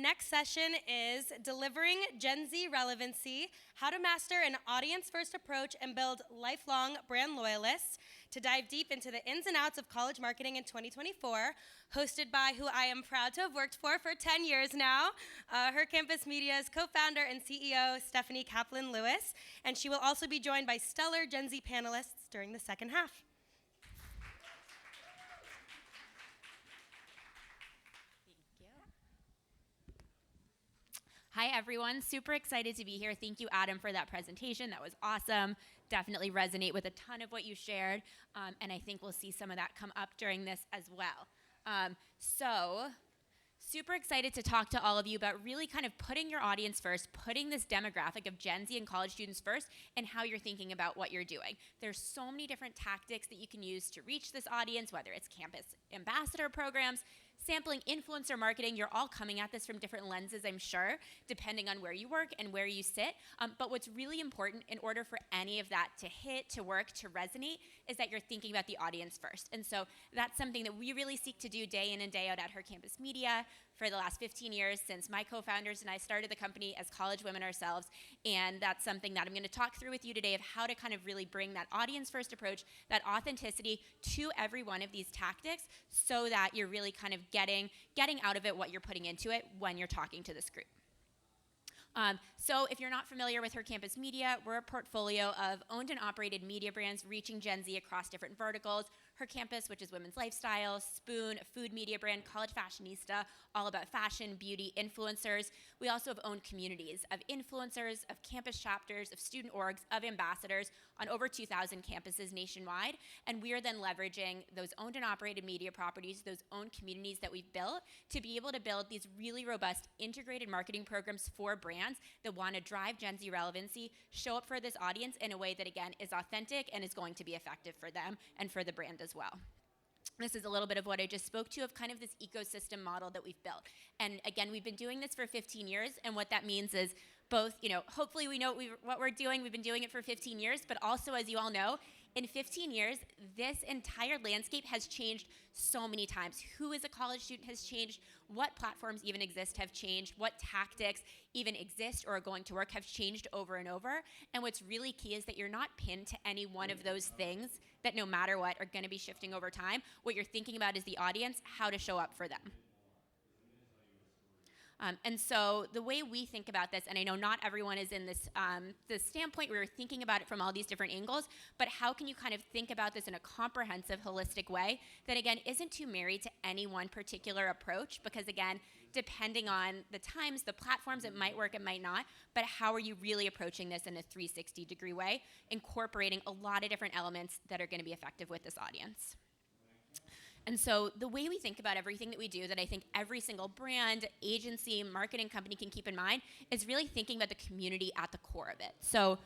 next session is Delivering Gen Z Relevancy, How to Master an Audience-First Approach and Build Lifelong Brand Loyalists, to dive deep into the ins and outs of college marketing in 2024, hosted by who I am proud to have worked for 10 years now, Her Campus Media's co-founder and CEO, Stephanie Kaplan Lewis, and she will also be joined by stellar Gen Z panelists during the second half. Hi, everyone. Super excited to be here. Thank you, Adam, for that presentation. That was awesome. Definitely resonate with a ton of what you shared, and I think we'll see some of that come up during this as well. Super excited to talk to all of you about really kind of putting your audience first, putting this demographic of Gen Z and college students first, and how you're thinking about what you're doing. There's so many different tactics that you can use to reach this audience, whether it's campus ambassador programs, sampling, influencer marketing. You're all coming at this from different lenses, I'm sure, depending on where you work and where you sit. But what's really important in order for any of that to hit, to work, to resonate, is that you're thinking about the audience first. And so that's something that we really seek to do day in and day out at Her Campus Media for the last 15 years, since my co-founders and I started the company as college women ourselves. And that's something that I'm going to talk through with you today, of how to kind of really bring that audience first approach, that authenticity to every one of these tactics, so that you're really kind of getting out of it what you're putting into it when you're talking to this group. So if you're not familiar with Her Campus Media, we're a portfolio of owned and operated media brands reaching Gen Z across different verticals. Her Campus, which is women's lifestyle; Spoon, a food media brand; College Fashionista, all about fashion, beauty, influencers. We also have owned communities of influencers, of campus chapters, of student orgs, of ambassadors on over 2,000 campuses nationwide. And we are then leveraging those owned and operated media properties, those owned communities that we've built, to be able to build these really robust integrated marketing programs for brands that want to drive Gen Z relevancy, show up for this audience in a way that, again, is authentic and is going to be effective for them and for the brand as well. This is a little bit of what I just spoke to, of kind of this ecosystem model that we've built. And again, we've been doing this for 15 years, and what that means is both, hopefully we know what we're doing. We've been doing it for 15 years, but also, as you all know, in 15 years, this entire landscape has changed so many times. Who is a college student has changed. What platforms even exist have changed. What tactics even exist or are going to work have changed over and over. And what's really key is that you're not pinned to any one of those things that, no matter what, are going to be shifting over time. What you're thinking about is the audience, how to show up for them. And so the way we think about this, and I know not everyone is in this standpoint where you're thinking about it from all these different angles, but how can you kind of think about this in a comprehensive, holistic way that, again, isn't too married to any one particular approach? Because, again, depending on the times, the platforms, it might work, it might not, but how are you really approaching this in a 360-degree way, incorporating a lot of different elements that are going to be effective with this audience? And so the way we think about everything that we do, that I think every single brand, agency, marketing company can keep in mind, is really thinking about the community at the core of it. So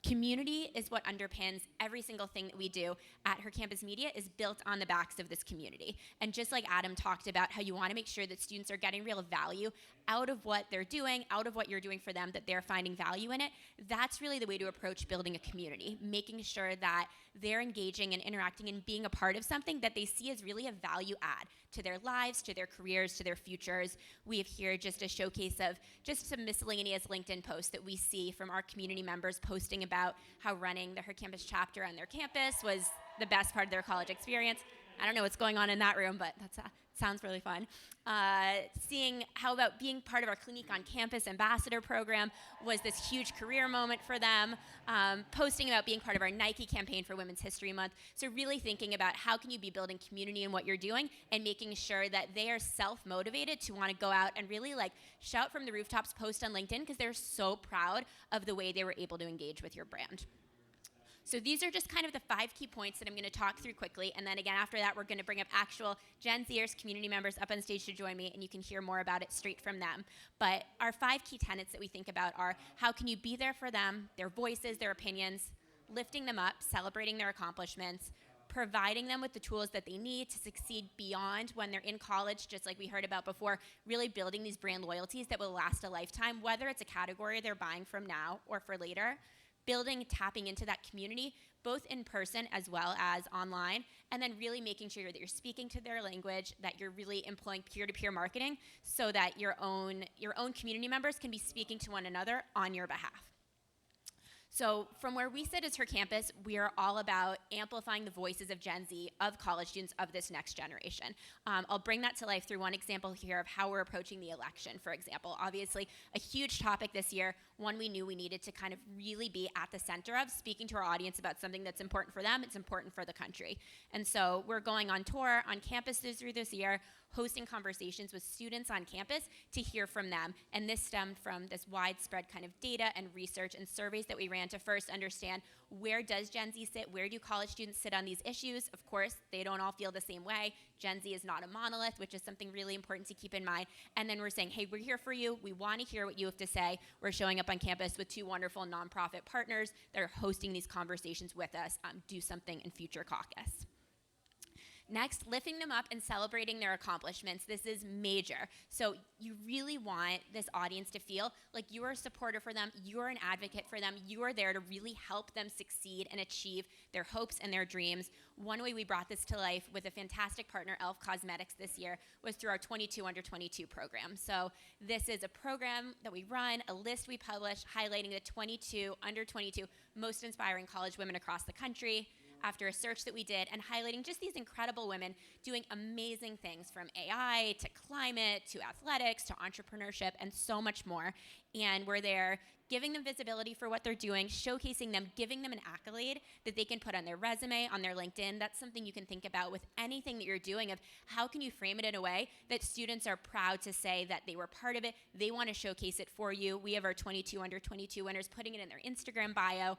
community is what underpins every single thing that we do at Her Campus Media, is built on the backs of this community. And just like Adam talked about, how you want to make sure that students are getting real value out of what they're doing, out of what you're doing for them, that they're finding value in it, that's really the way to approach building a community, making sure that they're engaging and interacting and being a part of something that they see as really a value add to their lives, to their careers, to their futures. We have here just a showcase of just some miscellaneous LinkedIn posts that we see from our community members posting about how running the Her Campus chapter on their campus was the best part of their college experience. I don't know what's going on in that room, but that sounds really fun. Seeing how about being part of our Clinique on Campus ambassador program was this huge career moment for them. Posting about being part of our Nike campaign for Women's History Month. So really thinking about how can you be building community in what you're doing, and making sure that they are self-motivated to want to go out and really shout from the rooftops, post on LinkedIn, because they're so proud of the way they were able to engage with your brand. So these are just kind of the 5 key points that I'm going to talk through quickly. And then again, after that, we're going to bring up actual Gen Zers, community members up on stage to join me, and you can hear more about it straight from them. But our 5 key tenets that we think about are: how can you be there for them, their voices, their opinions, lifting them up, celebrating their accomplishments, providing them with the tools that they need to succeed beyond when they're in college, just like we heard about before, really building these brand loyalties that will last a lifetime, whether it's a category they're buying from now or for later. Building, tapping into that community, both in person as well as online, and then really making sure that you're speaking to their language, that you're really employing peer-to-peer marketing so that your own community members can be speaking to one another on your behalf. So from where we sit as her campus, we are all about amplifying the voices of Gen Z, of college students, of this next generation. I'll bring that to life through one example here of how we're approaching the election, for example. Obviously, a huge topic this year, one we knew we needed to kind of really be at the center of, speaking to our audience about something that's important for them, it's important for the country. And so we're going on tour on campuses through this year, hosting conversations with students on campus to hear from them. And this stemmed from this widespread kind of data and research and surveys that we ran to first understand where does Gen Z sit, where do college students sit on these issues. Of course, they don't all feel the same way. Gen Z is not a monolith, which is something really important to keep in mind. And then we're saying, hey, we're here for you. We want to hear what you have to say. We're showing up on campus with 2 wonderful nonprofit partners that are hosting these conversations with us. Do something in future caucus. Next, lifting them up and celebrating their accomplishments. This is major. So you really want this audience to feel like you are a supporter for them, you're an advocate for them, you are there to really help them succeed and achieve their hopes and their dreams. One way we brought this to life with a fantastic partner, e.l.f. Cosmetics, this year was through our 22 Under 22 program. So this is a program that we run, a list we publish highlighting the 22 Under 22 most inspiring college women across the country, after a search that we did, and highlighting just these incredible women doing amazing things, from AI to climate to athletics to entrepreneurship and so much more. And we're there giving them visibility for what they're doing, showcasing them, giving them an accolade that they can put on their resume, on their LinkedIn. That's something you can think about with anything that you're doing, of how can you frame it in a way that students are proud to say that they were part of it, they want to showcase it for you. We have our 22 Under 22 winners putting it in their Instagram bio,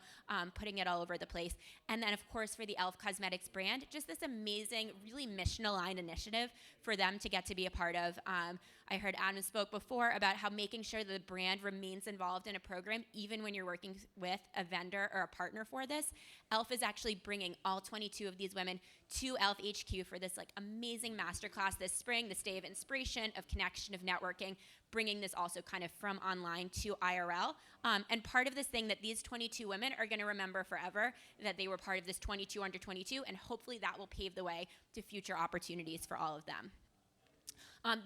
putting it all over the place. And then, of course, for the e.l.f. Cosmetics brand, just this amazing, really mission-aligned initiative for them to get to be a part of. I heard Adam spoke before about how making sure that the brand remains involved in a program, even when you're working with a vendor or a partner for this. e.l.f. is actually bringing all 22 of these women to e.l.f. HQ for this amazing masterclass this spring, this day of inspiration, of connection, of networking, bringing this also kind of from online to IRL. And part of this thing that these 22 women are going to remember forever, that they were part of this 22 Under 22, and hopefully that will pave the way to future opportunities for all of them.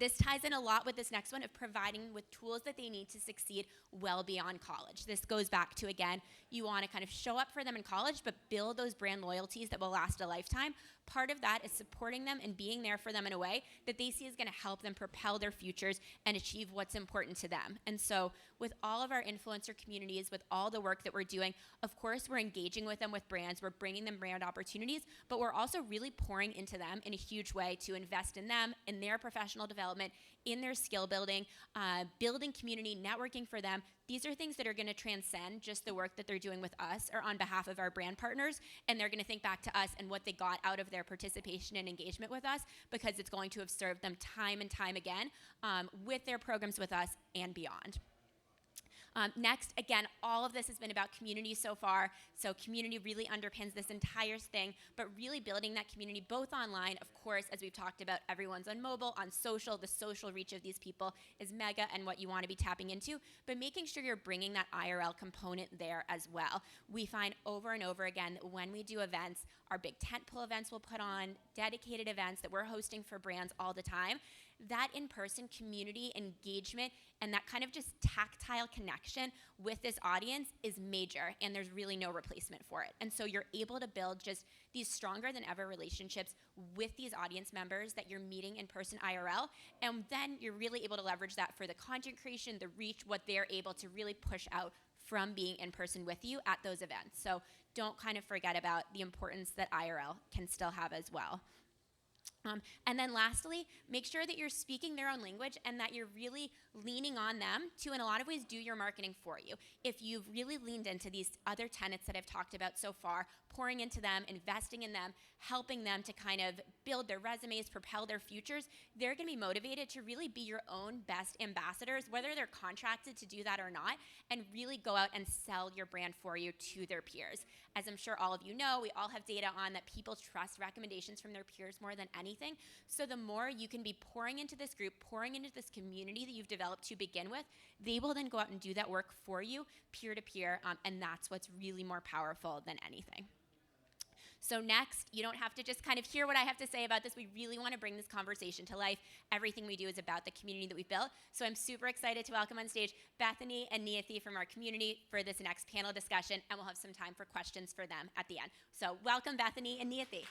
This ties in a lot with this next one of providing with tools that they need to succeed well beyond college. This goes back to, again, you want to kind of show up for them in college, but build those brand loyalties that will last a lifetime. Part of that is supporting them and being there for them in a way that they see is going to help them propel their futures and achieve what's important to them. And so with all of our influencer communities, with all the work that we're doing, of course, we're engaging with them with brands, we're bringing them brand opportunities, but we're also really pouring into them in a huge way to invest in them, in their professional development, in their skill building, building community, networking for them. These are things that are going to transcend just the work that they're doing with us or on behalf of our brand partners, and they're going to think back to us and what they got out of their participation and engagement with us, because it's going to have served them time and time again with their programs with us and beyond. Next, again, all of this has been about community so far. So community really underpins this entire thing, but really building that community both online, of course, as we've talked about, everyone's on mobile, on social. The social reach of these people is mega and what you want to be tapping into, but making sure you're bringing that IRL component there as well. We find over and over again that when we do events, our big tentpole events we'll put on, dedicated events that we're hosting for brands all the time, that in-person community engagement and that kind of just tactile connection with this audience is major, and there's really no replacement for it. And so you're able to build just these stronger than ever relationships with these audience members that you're meeting in person IRL, and then you're really able to leverage that for the content creation, the reach, what they're able to really push out from being in person with you at those events. So don't kind of forget about the importance that IRL can still have as well. And then lastly, make sure that you're speaking their own language and that you're really leaning on them to, in a lot of ways, do your marketing for you. If you've really leaned into these other tenets that I've talked about so far, pouring into them, investing in them, helping them to kind of build their resumes, propel their futures, they're going to be motivated to really be your own best ambassadors, whether they're contracted to do that or not, and really go out and sell your brand for you to their peers. As I'm sure all of you know, we all have data on that people trust recommendations from their peers more than anything. So the more you can be pouring into this group, pouring into this community that you've developed to begin with, they will then go out and do that work for you peer to peer, and that's what's really more powerful than anything. So next, you don't have to just kind of hear what I have to say about this. We really want to bring this conversation to life. Everything we do is about the community that we've built. So I'm super excited to welcome on stage Bethany and Niyathi from our community for this next panel discussion, and we'll have some time for questions for them at the end. So welcome, Bethany and Niyathi.